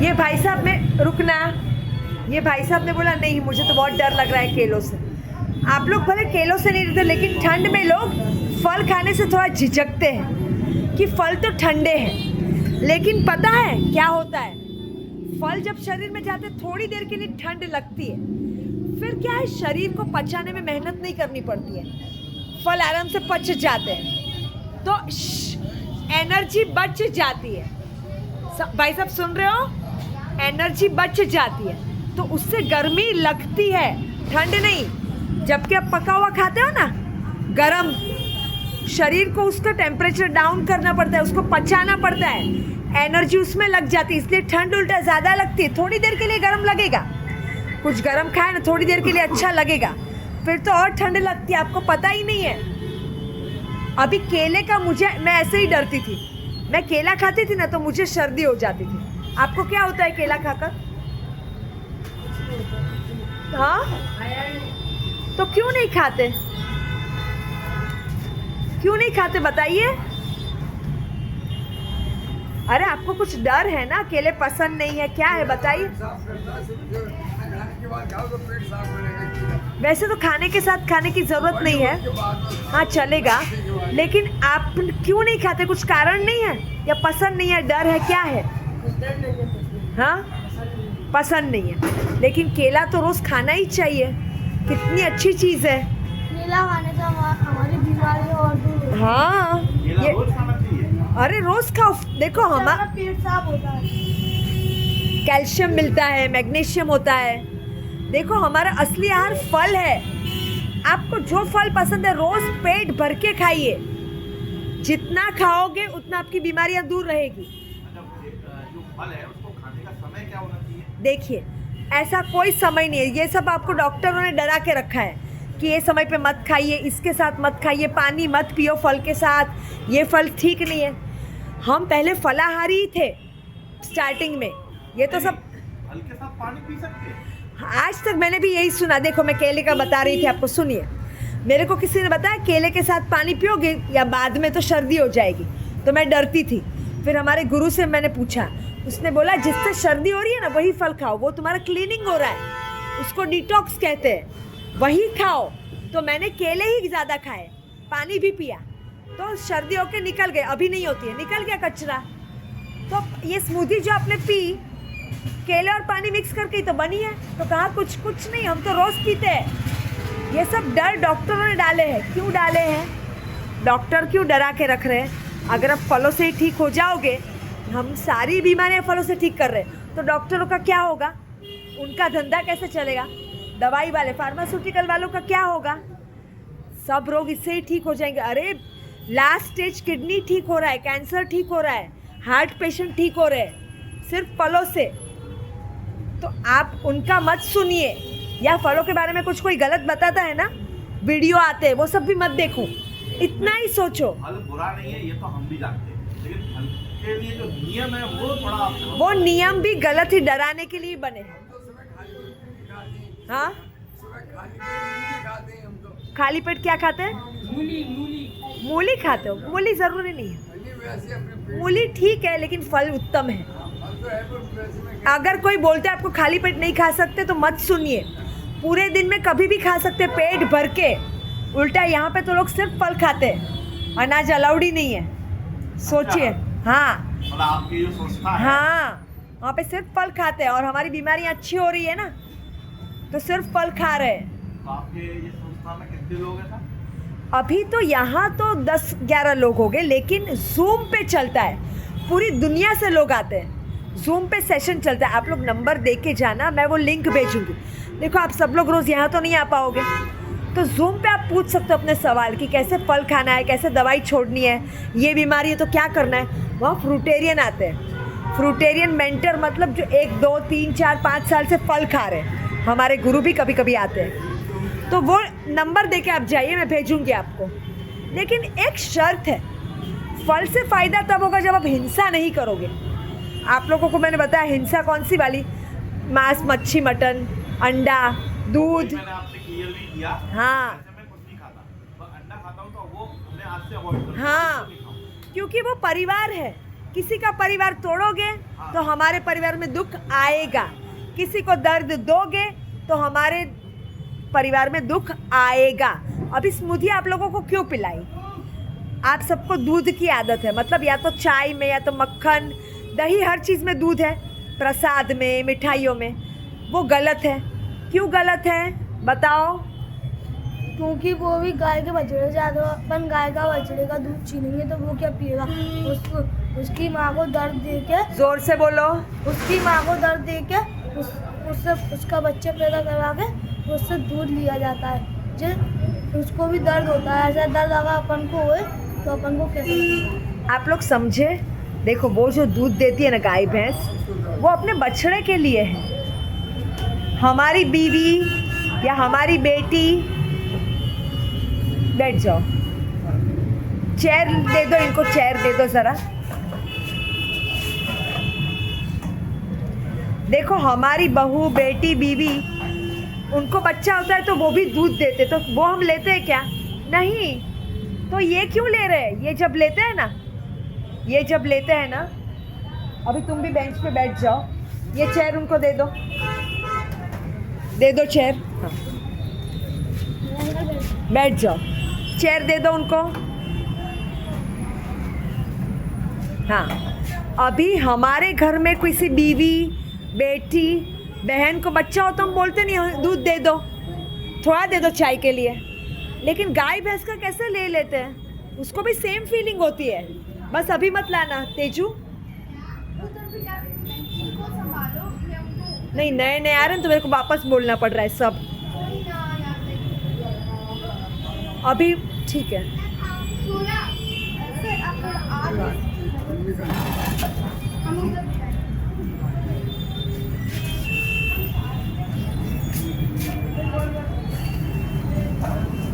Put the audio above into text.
ये भाई साहब ने रुकना, ये भाई साहब ने बोला नहीं मुझे तो बहुत डर लग रहा है केलों से। आप लोग भले केलों से नहीं डरते, लेकिन ठंड में लोग फल खाने से थोड़ा झिझकते हैं कि फल तो ठंडे हैं। लेकिन पता है क्या होता है, फल जब शरीर में जाते थोड़ी देर के लिए ठंड लगती है, फिर क्या है शरीर को पचाने में मेहनत नहीं करनी पड़ती है, फल आराम से पच जाते हैं, तो एनर्जी बच जाती है। भाई साहब सुन रहे हो, एनर्जी बच जाती है, तो उससे गर्मी लगती है, ठंड नहीं। जबकि आप पका हुआ खाते हो ना गरम, शरीर को उसका टेम्परेचर डाउन करना पड़ता है, उसको पचाना पड़ता है, एनर्जी उसमें लग जाती है, इसलिए ठंड उल्टा ज़्यादा लगती है। थोड़ी देर के लिए गर्म लगेगा, कुछ गर्म खाए ना थोड़ी देर के लिए अच्छा लगेगा, फिर तो और ठंड लगती है, आपको पता ही नहीं है। अभी केले का मैं ऐसे ही डरती थी, मैं केला खाती थी ना तो मुझे सर्दी हो जाती थी। आपको क्या होता है केला खाकर? हाँ, तो क्यों नहीं खाते, क्यों नहीं खाते बताइए? अरे आपको कुछ डर है ना, केले पसंद नहीं है, क्या है बताइए? वैसे तो खाने के साथ खाने की जरूरत नहीं है, हाँ चलेगा, लेकिन आप क्यों नहीं खाते? कुछ कारण नहीं है या पसंद नहीं है, डर है, क्या है? हाँ पसंद नहीं है, लेकिन केला तो रोज खाना ही चाहिए, कितनी अच्छी चीज है केला खाने से हमारी बीमारी और दूर। हाँ ये अरे रोज खाओ, देखो हमारा पेट साफ होता है, कैल्शियम मिलता है, मैग्नीशियम होता है। देखो हमारा असली आहार फल है, आपको जो फल पसंद है रोज पेट भर के खाइए, जितना खाओगे उतना आपकी बीमारियां दूर रहेगी। जो फल है उसको खाने का समय क्या होना चाहिए? देखिए ऐसा कोई समय नहीं है, ये सब आपको डॉक्टरों ने डरा के रखा है कि ये समय पे मत खाइए, इसके साथ मत खाइए, पानी मत पियो फल के साथ, ये फल ठीक नहीं है। हम पहले फलाहारी ही थे स्टार्टिंग में, ये तो सब फल के साथ पानी पी सकते हैं? आज तक मैंने भी यही सुना। देखो मैं केले का बता रही थी आपको, सुनिए, मेरे को किसी ने बताया केले के साथ पानी पियोगे या बाद में तो सर्दी हो जाएगी, तो मैं डरती थी। फिर हमारे गुरु से मैंने पूछा, उसने बोला जिससे सर्दी हो रही है ना वही फल खाओ, वो तुम्हारा क्लीनिंग हो रहा है, उसको डिटॉक्स कहते हैं, वही खाओ। तो मैंने केले ही ज़्यादा खाए, पानी भी पिया, तो सर्दी होके निकल गए, अभी नहीं होती है, निकल गया कचरा। तो ये स्मूदी जो आपने पी केले और पानी मिक्स करके ही तो बनी है, तो कहा कुछ नहीं, हम तो रोज़ पीते हैं। ये सब डर डॉक्टरों ने डाले हैं। क्यों डाले हैं? डॉक्टर क्यों डरा के रख रहे हैं? अगर आप फलों से ही ठीक हो जाओगे, हम सारी बीमारियां फलों से ठीक कर रहे हैं, तो डॉक्टरों का क्या होगा? उनका धंधा कैसे चलेगा? दवाई वाले फार्मास्यूटिकल वालों का क्या होगा? सब रोग इससे ही ठीक हो जाएंगे। अरे लास्ट स्टेज किडनी ठीक हो रहा है, कैंसर ठीक हो रहा है, हार्ट पेशेंट ठीक हो रहे हैं सिर्फ फलों से। तो आप उनका मत सुनिए, या फलों के बारे में कुछ कोई गलत बताता है ना, वीडियो आते हैं, वो सब भी मत देखो, इतना ही सोचो। फल बुरा नहीं है ये तो हम भी जानते हैं, लेकिन फल के लिए जो नियम है वो थोड़ा वो नियम भी गलत ही डराने के लिए बने हैं। हाँ खाली पेट क्या खाते हैं? मूली खाते हो? मूली जरूरी नहीं है, मूली ठीक है, लेकिन फल उत्तम है। अगर कोई बोलते है आपको खाली पेट नहीं खा सकते तो मत सुनिए, पूरे दिन में कभी भी खा सकते पेट भर के। उल्टा यहाँ पे तो लोग सिर्फ फल खाते हैं, अनाज अलाउड ही नहीं है, सोचिए। हाँ मतलब आपकी जो संस्था है, हाँ वहाँ पे सिर्फ फल खाते हैं, और हमारी बीमारियाँ अच्छी हो रही है ना, तो सिर्फ फल खा रहे हैं। तो आपके ये संस्था में कितने लोग हैं सर? अभी तो यहाँ तो 10-11 लोग हो गए, लेकिन जूम पे चलता है, पूरी दुनिया से लोग आते हैं, जूम पे सेशन चलता है। आप लोग नंबर दे के जाना, मैं वो लिंक भेजूंगी। देखो आप सब लोग रोज़ यहाँ तो नहीं आ पाओगे, तो जूम पे आप पूछ सकते हो अपने सवाल कि कैसे फल खाना है, कैसे दवाई छोड़नी है, ये बीमारी है तो क्या करना है। वहाँ फ्रूटेरियन आते हैं, फ्रूटेरियन मेंटर मतलब जो 1, 2, 3, 4, 5 साल से फल खा रहे हैं, हमारे गुरु भी कभी कभी आते हैं। तो वो नंबर दे के आप जाइए, मैं भेजूंगी आपको। लेकिन एक शर्त है, फल से फ़ायदा तब होगा जब आप हिंसा नहीं करोगे। आप लोगों को मैंने बताया हिंसा कौन सी वाली, मांस, मच्छी, मटन, अंडा, दूध। मैंने आपसे क्लियरली दिया, हाँ वैसे मैं कुछ नहीं खाता, बस अंडा खाता हूँ, तो वो मैं आज से अवॉइड करूँगा। हाँ, क्योंकि वो परिवार है, किसी का परिवार तोड़ोगे तो हमारे परिवार में दुख आएगा, किसी को दर्द दोगे तो हमारे परिवार में दुख आएगा। अभी स्मूदी आप लोगों को क्यों पिलाई? आप सबको दूध की आदत है, मतलब या तो चाय में या तो मक्खन दही, हर चीज़ में दूध है, प्रसाद में, मिठाइयों में। वो गलत है। क्यों गलत है बताओ? क्योंकि वो भी गाय के बछड़े से आता है। अपन गाय का बछड़े का दूध छीनेंगे तो वो क्या पिएगा? उसकी माँ को दर्द दे के, जोर से बोलो। उसकी माँ को दर्द दे के उससे उसका बच्चा पैदा करवा के उससे दूध लिया जाता है। जो उसको भी दर्द होता है, ऐसा दर्द अगर अपन को होए तो अपन को कैसे लगेगा? आप लोग समझे? देखो वो जो दूध देती है ना गाय भैंस, वो अपने बछड़े के लिए है। हमारी बीवी या हमारी बेटी, बैठ जाओ, चेयर दे दो इनको, चेयर दे दो ज़रा। देखो हमारी बहू, बेटी, बीवी, उनको बच्चा होता है तो वो भी दूध देते, तो वो हम लेते हैं क्या? नहीं। तो ये क्यों ले रहे हैं? ये जब लेते हैं ना, ये जब लेते हैं ना, अभी तुम भी बेंच पे बैठ जाओ, ये चेयर उनको दे दो, दे दो चेयर। हाँ बैठ जाओ, चेयर दे दो उनको। हाँ, अभी हमारे घर में किसी बीवी, बेटी, बहन को बच्चा हो तो हम बोलते नहीं दूध दे दो, थोड़ा दे दो चाय के लिए। लेकिन गाय भैंस का कैसे ले लेते हैं? उसको भी सेम फीलिंग होती है। बस अभी मत लाना तेजू। नहीं, नए नए आ रहे हैं तो मेरे को वापस बोलना पड़ रहा है सब। अभी ठीक है। हम